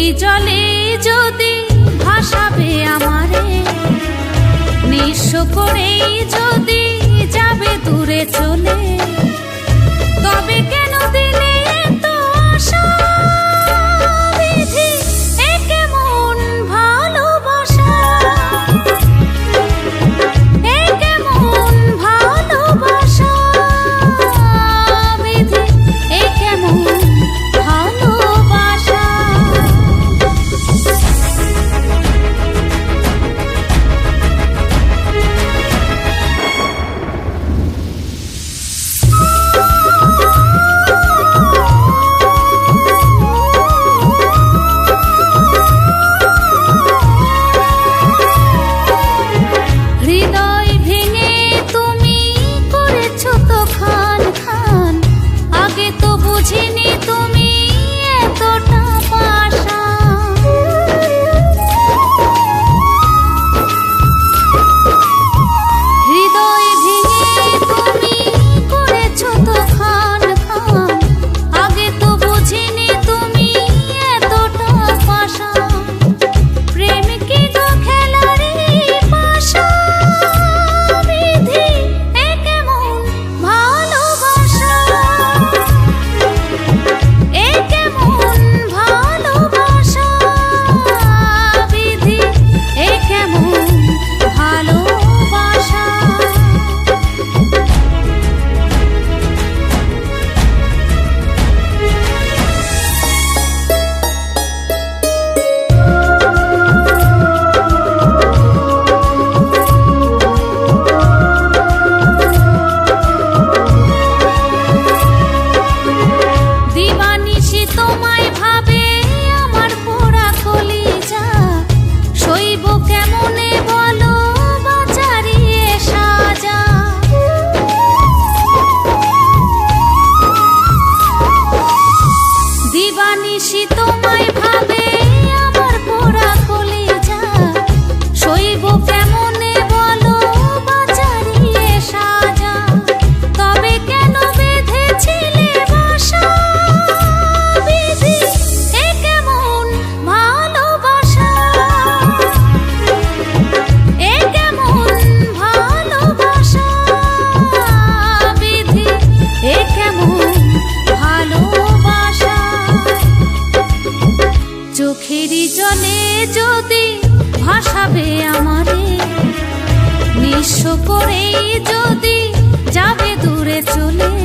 চোখেরই জলে যদি ভাসাবে আমারে, নিঃস্ব করেই যদি যাবে দূরে চলে, তবে কেন দিলে এত আশা বিধি, এ কেমন ভালোবাসা, এ কেমন ভালোবাসা বিধি, এ কেমন ভালোবাসা। হৃদয় ভেঙে তুমি করেছো তো খান খান, আগে তো বুঝিনি তুমি এতটা পাষাণ। হৃদয় ভেঙে তুমি করেছো তো খান খান, আগে তো বুঝিনি তুমি এতটা পাষাণ। প্রেম কি গো খেলারি পাশা বিধি, এ কেমন ভালোবাসা, এ কেমন ভালোবাসা বিধি, এ কেমন ভালোবাসা। দিবানিশি তোমায় ভাবে আমার পোড়া কলিজা, সইব কেমনে বলো বাঁচারিয়ে সাজা। দিবানিশি তোমায় ভাবে আমার পোড়া কলিজা, সইব কেমনে বলো বাঁচারিয়ে সাজা, তবে কেন বেঁধেছিলে বাসা বিধি, এ কেমন ভালোবাসা, এ কেমন ভালোবাসা বিধি, এ কেমন ভালোবাসা। চোখেরই জলে যদি ভাসাবে আমারে, নিঃস্ব করেই যদি যাবে দূরে চলে,